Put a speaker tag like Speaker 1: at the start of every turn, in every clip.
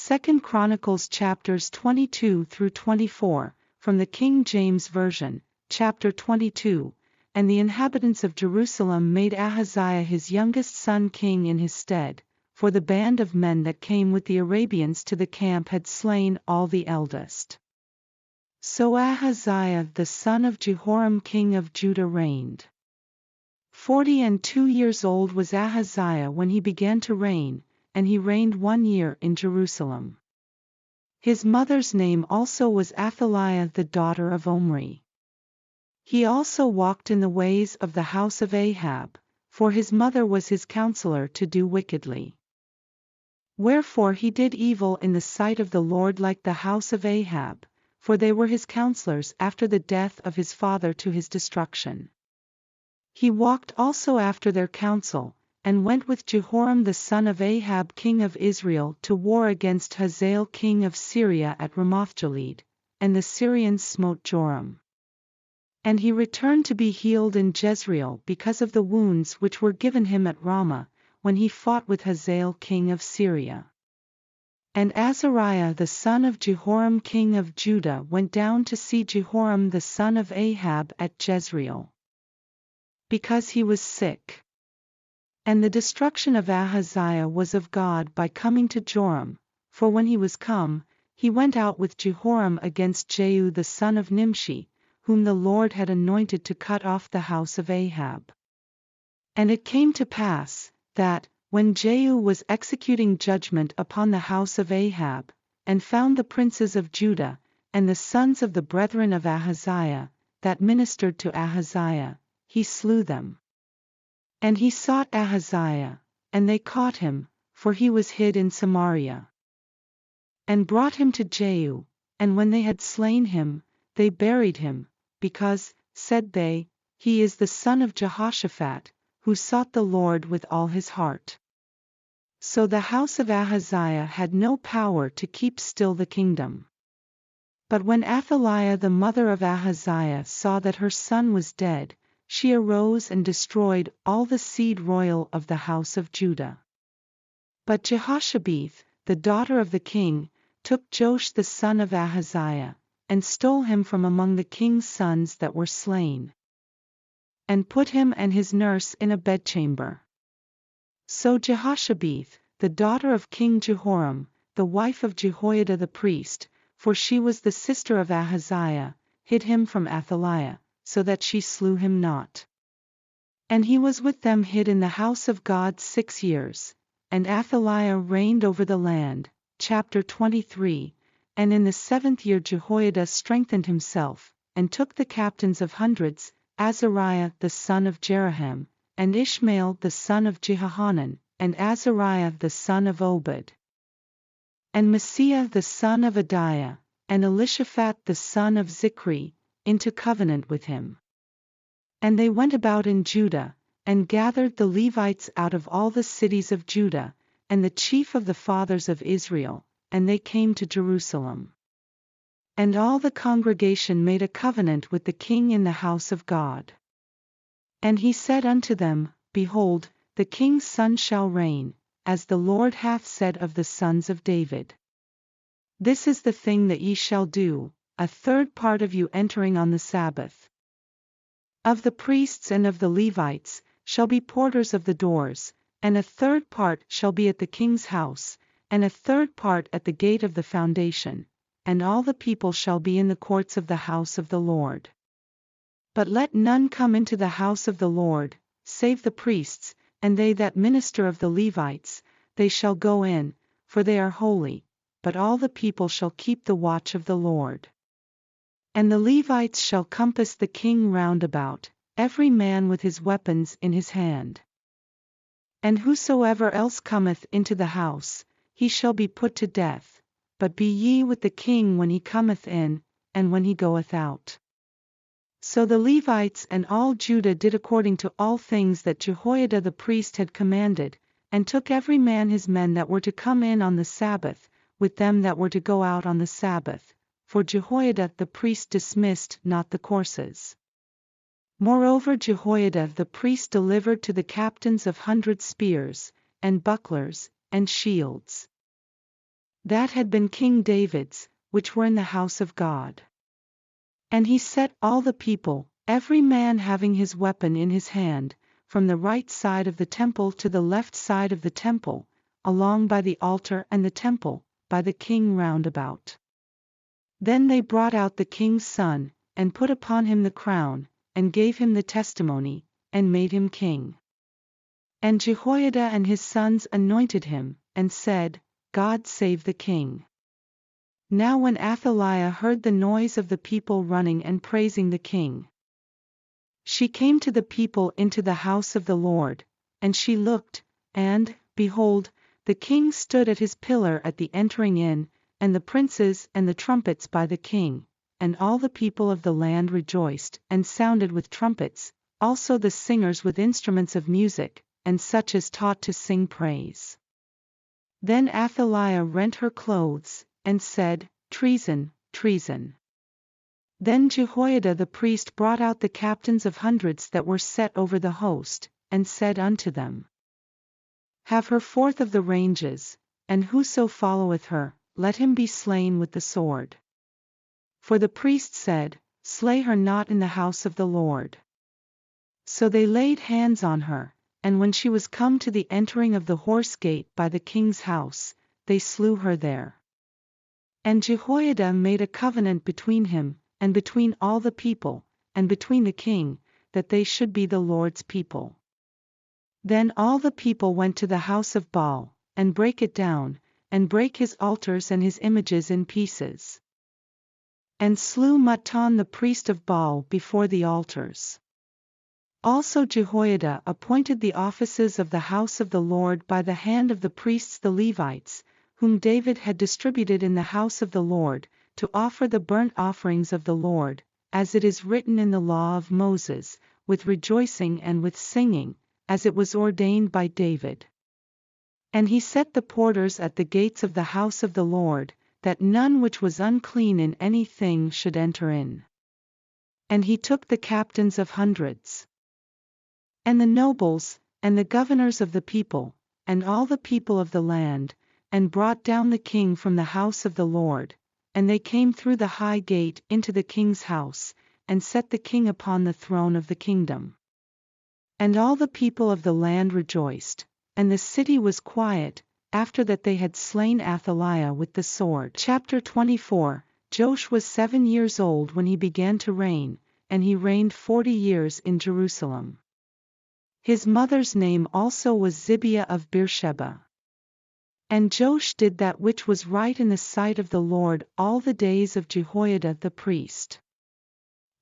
Speaker 1: 2 Chronicles chapters 22 through 24, from the King James Version, chapter 22. And the inhabitants of Jerusalem made Ahaziah his youngest son king in his stead, for the band of men that came with the Arabians to the camp had slain all the eldest. So Ahaziah the son of Jehoram king of Judah reigned. 42 years old was Ahaziah when he began to reign, and he reigned 1 year in Jerusalem. His mother's name also was Athaliah the daughter of Omri. He also walked in the ways of the house of Ahab, for his mother was his counselor to do wickedly. Wherefore he did evil in the sight of the Lord like the house of Ahab, for they were his counselors after the death of his father to his destruction. He walked also after their counsel, and went with Jehoram the son of Ahab king of Israel to war against Hazael king of Syria at Ramothgilead, and the Syrians smote Joram. And he returned to be healed in Jezreel because of the wounds which were given him at Ramah, when he fought with Hazael king of Syria. And Azariah the son of Jehoram king of Judah went down to see Jehoram the son of Ahab at Jezreel, because he was sick. And the destruction of Ahaziah was of God by coming to Joram, for when he was come, he went out with Jehoram against Jehu the son of Nimshi, whom the Lord had anointed to cut off the house of Ahab. And it came to pass, that, when Jehu was executing judgment upon the house of Ahab, and found the princes of Judah, and the sons of the brethren of Ahaziah, that ministered to Ahaziah, he slew them. And he sought Ahaziah, and they caught him, for he was hid in Samaria. And brought him to Jehu, and when they had slain him, they buried him, because, said they, he is the son of Jehoshaphat, who sought the Lord with all his heart. So the house of Ahaziah had no power to keep still the kingdom. But when Athaliah the mother of Ahaziah saw that her son was dead, she arose and destroyed all the seed royal of the house of Judah. But Jehoshabeth, the daughter of the king, took Joash the son of Ahaziah, and stole him from among the king's sons that were slain, and put him and his nurse in a bedchamber. So Jehoshabeth, the daughter of King Jehoram, the wife of Jehoiada the priest, for she was the sister of Ahaziah, hid him from Athaliah, so that she slew him not. And he was with them hid in the house of God 6 years, and Athaliah reigned over the land. Chapter 23. And in the 7th year Jehoiada strengthened himself, and took the captains of hundreds, Azariah the son of Jeroham, and Ishmael the son of Jehohanan, and Azariah the son of Obed, and Messiah the son of Adiah, and Elishaphat the son of Zichri, into covenant with him. And they went about in Judah, and gathered the Levites out of all the cities of Judah, and the chief of the fathers of Israel, and they came to Jerusalem. And all the congregation made a covenant with the king in the house of God. And he said unto them, Behold, the king's son shall reign, as the Lord hath said of the sons of David. This is the thing that ye shall do, a third part of you entering on the Sabbath. Of the priests and of the Levites, shall be porters of the doors, and a third part shall be at the king's house, and a third part at the gate of the foundation, and all the people shall be in the courts of the house of the Lord. But let none come into the house of the Lord, save the priests, and they that minister of the Levites, they shall go in, for they are holy, but all the people shall keep the watch of the Lord. And the Levites shall compass the king round about, every man with his weapons in his hand. And whosoever else cometh into the house, he shall be put to death, but be ye with the king when he cometh in, and when he goeth out. So the Levites and all Judah did according to all things that Jehoiada the priest had commanded, and took every man his men that were to come in on the Sabbath, with them that were to go out on the Sabbath, for Jehoiada the priest dismissed not the courses. Moreover Jehoiada the priest delivered to the captains of 100 spears, and bucklers, and shields. that had been King David's, which were in the house of God. And he set all the people, every man having his weapon in his hand, from the right side of the temple to the left side of the temple, along by the altar and the temple, by the king round about. Then they brought out the king's son, and put upon him the crown, and gave him the testimony, and made him king. And Jehoiada and his sons anointed him, and said, God save the king. Now when Athaliah heard the noise of the people running and praising the king, she came to the people into the house of the Lord, and she looked, and, behold, the king stood at his pillar at the entering in, and the princes and the trumpets by the king, and all the people of the land rejoiced, and sounded with trumpets, also the singers with instruments of music, and such as taught to sing praise. Then Athaliah rent her clothes, and said, Treason, treason. Then Jehoiada the priest brought out the captains of hundreds that were set over the host, and said unto them, Have her forth of the ranges, and whoso followeth her, let him be slain with the sword. For the priest said, Slay her not in the house of the Lord. So they laid hands on her, and when she was come to the entering of the horse gate by the king's house, they slew her there. And Jehoiada made a covenant between him, and between all the people, and between the king, that they should be the Lord's people. Then all the people went to the house of Baal, and brake it down, and brake his altars and his images in pieces. And slew Mattan the priest of Baal before the altars. Also Jehoiada appointed the offices of the house of the Lord by the hand of the priests the Levites, whom David had distributed in the house of the Lord, to offer the burnt offerings of the Lord, as it is written in the law of Moses, with rejoicing and with singing, as it was ordained by David. And he set the porters at the gates of the house of the Lord, that none which was unclean in any thing should enter in. And he took the captains of hundreds, and the nobles, and the governors of the people, and all the people of the land, and brought down the king from the house of the Lord, and they came through the high gate into the king's house, and set the king upon the throne of the kingdom. And all the people of the land rejoiced, and the city was quiet, after that they had slain Athaliah with the sword. Chapter 24. Joash was 7 years old when he began to reign, and he reigned 40 years in Jerusalem. His mother's name also was Zibiah of Beersheba. And Joash did that which was right in the sight of the Lord all the days of Jehoiada the priest.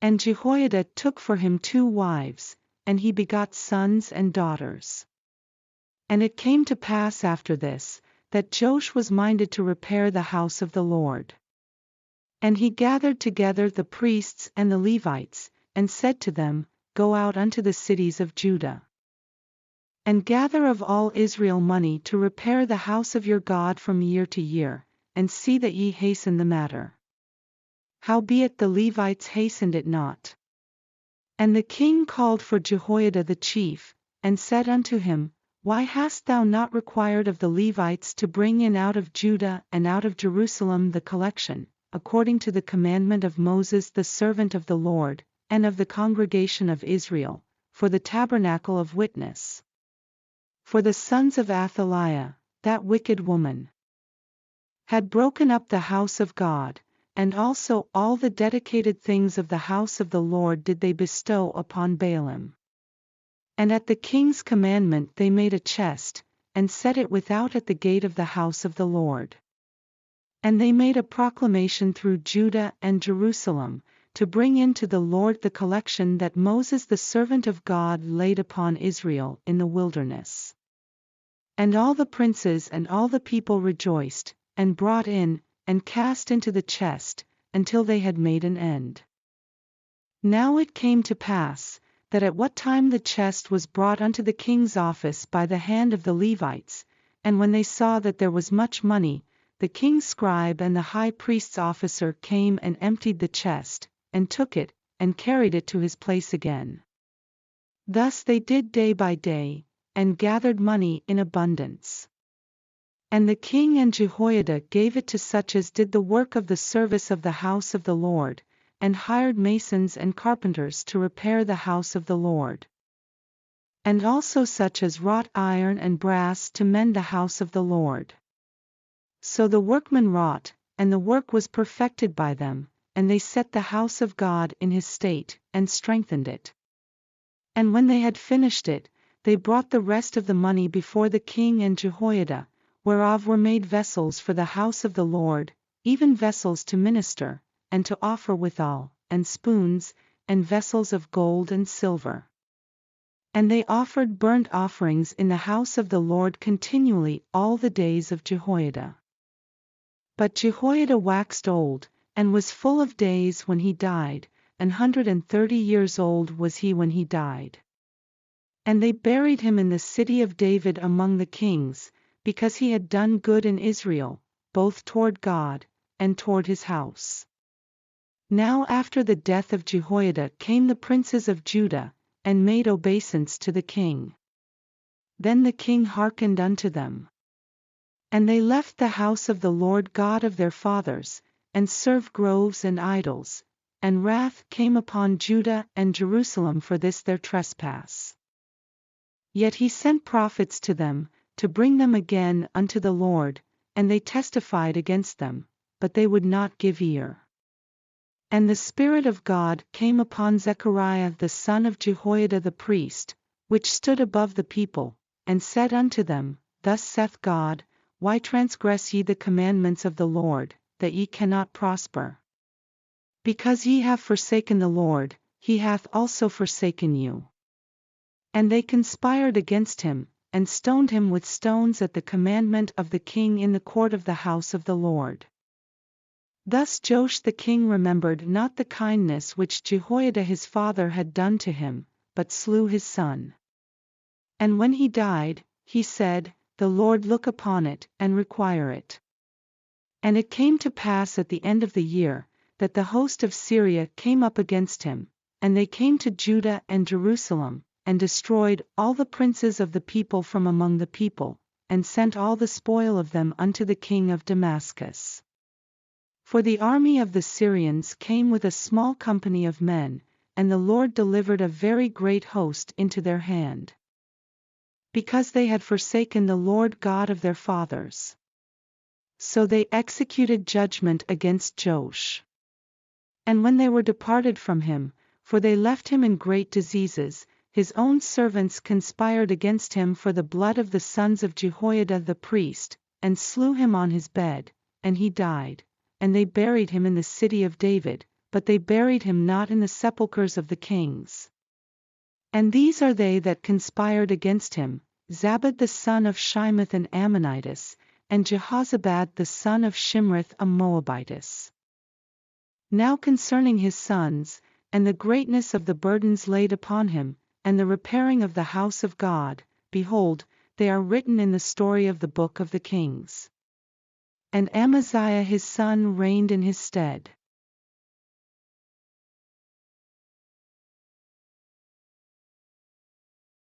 Speaker 1: And Jehoiada took for him 2 wives, and he begot sons and daughters. And it came to pass after this, that Joash was minded to repair the house of the Lord. And he gathered together the priests and the Levites, and said to them, Go out unto the cities of Judah, and gather of all Israel money to repair the house of your God from year to year, and see that ye hasten the matter. Howbeit the Levites hastened it not. And the king called for Jehoiada the chief, and said unto him, Why hast thou not required of the Levites to bring in out of Judah and out of Jerusalem the collection, according to the commandment of Moses the servant of the Lord, and of the congregation of Israel, for the tabernacle of witness? For the sons of Athaliah, that wicked woman, had broken up the house of God, and also all the dedicated things of the house of the Lord did they bestow upon Baalim. And at the king's commandment they made a chest, and set it without at the gate of the house of the Lord. And they made a proclamation through Judah and Jerusalem, to bring in to the Lord the collection that Moses the servant of God laid upon Israel in the wilderness. And all the princes and all the people rejoiced, and brought in, and cast into the chest, until they had made an end. Now it came to pass, that at what time the chest was brought unto the king's office by the hand of the Levites, and when they saw that there was much money, the king's scribe and the high priest's officer came and emptied the chest, and took it, and carried it to his place again. Thus they did day by day, and gathered money in abundance. And the king and Jehoiada gave it to such as did the work of the service of the house of the Lord, and hired masons and carpenters to repair the house of the Lord. And also such as wrought iron and brass to mend the house of the Lord. So the workmen wrought, and the work was perfected by them, and they set the house of God in his state, and strengthened it. And when they had finished it, they brought the rest of the money before the king and Jehoiada, whereof were made vessels for the house of the Lord, even vessels to minister, and to offer withal, and spoons, and vessels of gold and silver. And they offered burnt offerings in the house of the Lord continually all the days of Jehoiada. But Jehoiada waxed old, and was full of days when he died, 130 years old was he when he died. And they buried him in the city of David among the kings, because he had done good in Israel, both toward God, and toward his house. Now after the death of Jehoiada came the princes of Judah, and made obeisance to the king. Then the king hearkened unto them. And they left the house of the Lord God of their fathers, and served groves and idols, and wrath came upon Judah and Jerusalem for this their trespass. Yet he sent prophets to them, to bring them again unto the Lord, and they testified against them, but they would not give ear. And the Spirit of God came upon Zechariah the son of Jehoiada the priest, which stood above the people, and said unto them, Thus saith God, Why transgress ye the commandments of the Lord, that ye cannot prosper? Because ye have forsaken the Lord, he hath also forsaken you. And they conspired against him, and stoned him with stones at the commandment of the king in the court of the house of the Lord. Thus Joash the king remembered not the kindness which Jehoiada his father had done to him, but slew his son. And when he died, he said, The Lord look upon it, and require it. And it came to pass at the end of the year, that the host of Syria came up against him, and they came to Judah and Jerusalem, and destroyed all the princes of the people from among the people, and sent all the spoil of them unto the king of Damascus. For the army of the Syrians came with a small company of men, and the Lord delivered a very great host into their hand. Because they had forsaken the Lord God of their fathers. So they executed judgment against Joash. And when they were departed from him, for they left him in great diseases, his own servants conspired against him for the blood of the sons of Jehoiada the priest, and slew him on his bed, and he died, and they buried him in the city of David, but they buried him not in the sepulchres of the kings. And these are they that conspired against him, Zabad the son of Shimeth an Ammonitess, and Jehozabad the son of Shimrith a Moabitess. Now concerning his sons, and the greatness of the burdens laid upon him, and the repairing of the house of God, behold, they are written in the story of the book of the kings. And Amaziah his son reigned in his stead.